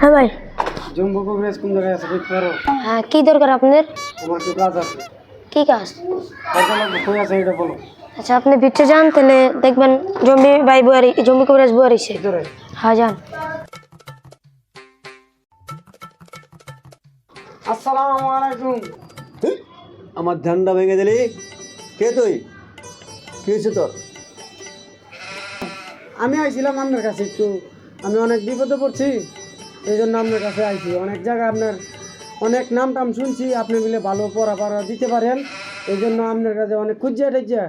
হ্যাঁ ভাই। জম্বু কবিরাজ কোন জায়গায় আছে দেখতে পারো? হ্যাঁ, কি দরকার আপনার? আমার একটু কাজ আছে। কি কাজ? টাকা লাগবে, কই আছে এটা বলো। আচ্ছা, আপনি ভিতরে যান, তাহলে দেখবেন জম্বি কবিরাজ বুয়ারিছে। ভিতরে? হ্যাঁ, যান। আসসালামু আলাইকুম। আমার ধান্ডা ভেঙে দিলি। কে তুই? কি হয়েছে তোর? আমি আইছিলাম আপনার কাছে একটু, আমি অনেক বিপদে পড়ছি, এই জন্য আপনার কাছে আইছি। অনেক জায়গায় আপনার অনেক নাম টাম শুনছি, আপনি মিলে ভালো পড়া দিতে পারেন, এই জন্য আপনার কাছে অনেক খুঁজিয়া টেজিয়া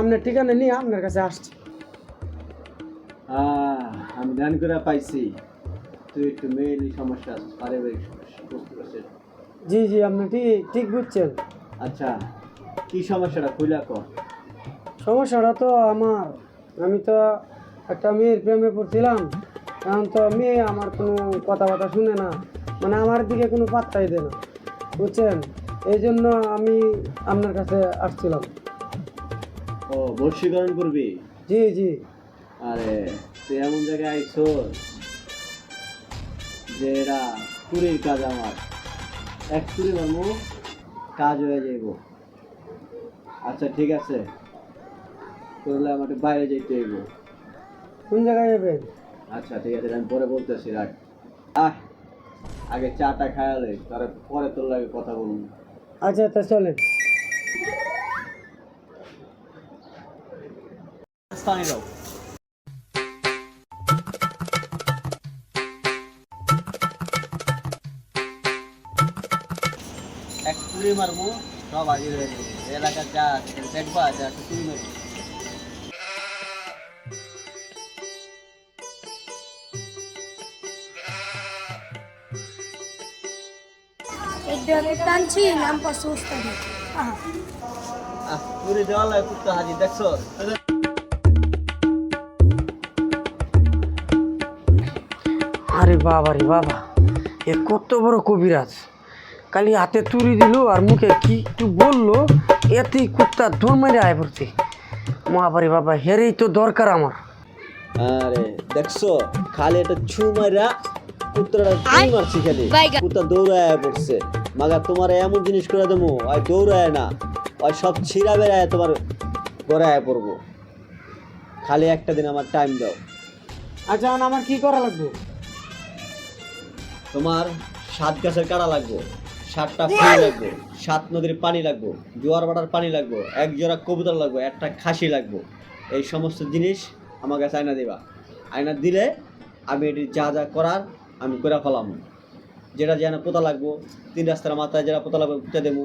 আপনার ঠিকানা নিয়ে আপনার কাছে আসছি। আমি ধ্যান করে পাইছি তুই একটু মেয়েরই সমস্যা আছে, পারিবারিক সমস্যা, বুঝতে পারছিস? জি জি, আপনি ঠিক বুঝছেন। আচ্ছা, কি সমস্যাটা খুইলা কর। সমস্যাটা তো আমি তো একটা মেয়ের প্রেমে পড়ছিলাম। এখন তো মেয়ে আমার কোনো কথাবার্তা শুনে না, মানে আমার দিকে কোনো পাত্তাই দেয় না, বুঝছেন? এই জন্য আমি আপনার কাছে আসছিলাম। ও, বর্ষীকরণ করবি? জি জি। আরে তুই এমন জায়গায় আইছো যে এরা চুরির কাজ, আমার এক চুরি মারমু, কাজ হয়ে যাইব। আচ্ছা ঠিক আছে, করলে আমাকে বাইরে যেতে হইব। কোন জায়গায় যাবেন? আচ্ছা ঠিক আছে, আমি পরে বলতেছি, রাখ। আগে চাটা খায়ালে, তারপরে পরে তোর লাগে কথা বলুন। আচ্ছা, তা চলেন। পানি দাও। এক চুরি মারবো, সব আগে হয়ে যাবে। এলাকার যা দেখবা, যা চুরি মারবো। টানছি নাম পাশে উস্তাদি। চুরি দেওয়ার লাগে কুত্তা হাজির, দেখছো? আরে বাবা রে বাবা, এ কত বড় কবিরাজ! খালি হাতে তুড়ি দিল আর মুখে কি একটু বললো, এতেই কুত্তা দৌড় মেরে আয় পড়তে। মহাবারে বাবা, হেরেই তো দরকার আমার। আরে দেখছো, খালি একটা ছু মারা কুত্তাটা ছুঁ মারছি, খালি কুত্তা দৌড়ায় পড়ছে। মাগা তোমার এমন জিনিস করে দেবো, ওই দৌড়ায় না, ওই সব ছিঁড়া বেড়ায় তোমার গড়ায় পড়বো। খালি একটা দিন আমার টাইম দাও। আচ্ছা, এখন আমার কি করা লাগবে? তোমার 7 গাছের কাঁড়া লাগবো, 7টা ফুল লাগবো, 7 নদীর পানি লাগবো, জোয়ার বাটার পানি লাগবো, এক জোড়া কবুতর লাগবো, একটা খাসি লাগবো। এই সমস্ত জিনিস আমার কাছে আয়না দিবা। আয়না দিলে আমি এটি যা যা করার আমি করে ফেলাম। যেটা যেন পোতা লাগবো, 3 রাস্তার মাথায় যেটা পোতা লাগবে পুঁতে দেবো,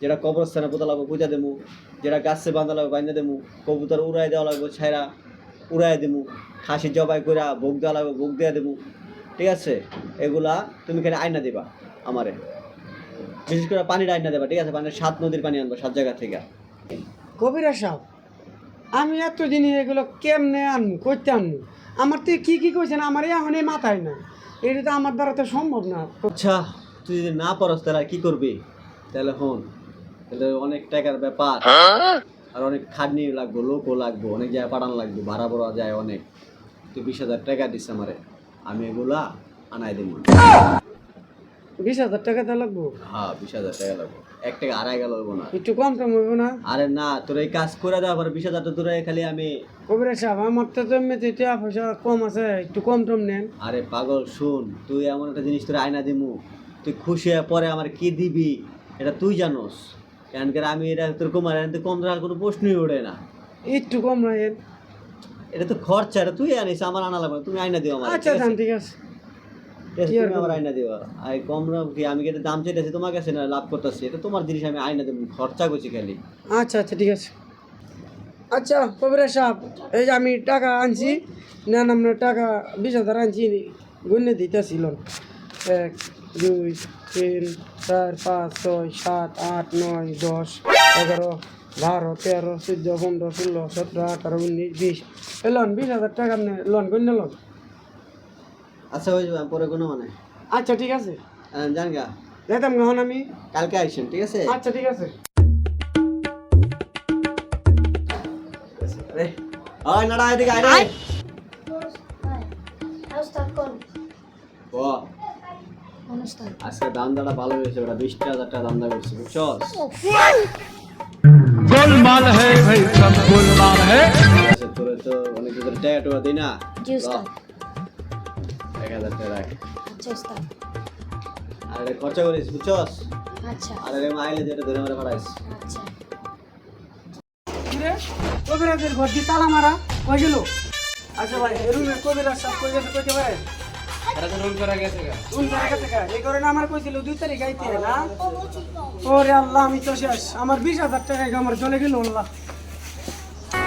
যেটা কবরস্থানে পোতা লাগবে পুঁতে দেবো, যেটা গাছে বাঁধা লাগবে বাঁধে দেবো, কবুতর উড়াই দেওয়া লাগবে ছাইরা উড়াই দেবো, খাসি জবাই করে ভোগ দেওয়া লাগবে ভোগ দিয়ে দেবো। ঠিক আছে, এগুলা তুমি খালি আয়না দিবা আমারে। বিশেষ করে পানির আয়না দেবা, ঠিক আছে? পানির 7 নদীর পানি আনবো 7 জায়গা থেকে। কবিরাজ সাহেব, আমি এত জিনিস এগুলো কেমনে আনবো, করতে আনবো? আমার তো কি কইছেন, আমার এখন এই মাথায় না, এটা তো আমার দ্বারা তো সম্ভব না। আচ্ছা, তুই যদি না পারস তাহলে আর কি করবি? তাহলে হন, তাহলে অনেক টাকার ব্যাপার, আর অনেক খাটনি লাগবো, লোকও লাগবো, অনেক জায়গায় পাঠানো লাগবে, ভাড়া ভরা যায় অনেক। তুই 20,000 টাকা দিস আমারে, আমি এগুলা আনাই দেবো। 20,000 টাকা তো লাগবো? হ্যাঁ, 20,000 টাকা লাগবো। 1 টাকা আড়াই গেল না? একটু কম টম হইব না? আরে না, তোর এই কাজ করে দেওয়া পরে 20,000 টা দূরে খালি আমি। কবিরাজ সাহেব, আমার তো এমনিতে টাকা পয়সা কম আছে, একটু কম টম নেন। আরে পাগল, শুন, তুই এমন একটা জিনিস তোর আয়না দিমু, তুই খুশি হয়ে পরে আমার কি দিবি এটা তুই জানোস। এখানকার আমি এটা তোর কমার কম দেওয়ার কোনো প্রশ্নই ওঠে না। একটু কম রাখেন। এটা তো খরচা, এটা তুই আনিস, আমার আনা লাগবে না। তুমি আয়না দিও আমার। আচ্ছা যান, ঠিক আছে। তুমি আমার আয়না দিও। আর কম কি আমি কি এটা দাম চাইতেছি তোমার কাছে না লাভ করতেছি? এটা তোমার জিনিস, আমি আয়না দেবো, খরচা করছি খালি। আচ্ছা আচ্ছা, ঠিক আছে। আচ্ছা কবিরাজ সাহেব, এই যে আমি টাকা আনছি, নেন আপনার টাকা। 20,000 আনছি, গুনে দিতেছিল। 1 2 3 4 5 6 7 8 9 10 11 12 13 14 15 16 17 18 19 20। লোন 20,000 টাকা আপনি লোন গুনে লোন। আচ্ছা, হয়ে যাবে, আমি পরে কোনো মানে। আচ্ছা ঠিক আছে, জান গা, যেতাম কখন আমি? কালকে আইসেন, ঠিক আছে? আচ্ছা ঠিক আছে। আরে ওই নাড়া, এদিকে আয় রে। উস্তাদ কোন? ও উস্তাদ আজকে দামদাটা ভালো হয়েছে, ওরা 20,000 টাকা দামদা করছে, বুঝছস? गोलमाल है भाई सब गोलमाल है। আচ্ছা, তোরে তো অনেক তোদের টাকা টোকা দিই না। জি উস্তাদ। 1,000 টাকা রাখ। আচ্ছা উস্তাদ। আর এটা খরচা করিস, বুঝছস? আচ্ছা আর এর মাইলে যেটা ধরে মারা পাঠাইস। আচ্ছা। কিরে কবিরাজের ঘর দিয়ে তালা মারা কই গেল? আচ্ছা ভাই রুমে কবিরাজ সাহেব কই গেছে কইতে পারে? রুম করা গেছে গা। এই করে না আমার কইছিল 2 তারিখ আইতে না। ওরে আল্লাহ আমি তো শেষ, আমার 20,000 টাকা আমার চলে গেল আল্লাহ।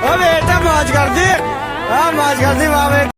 ओ बेटा मौज कर दी, हाँ मौज कर दी वाह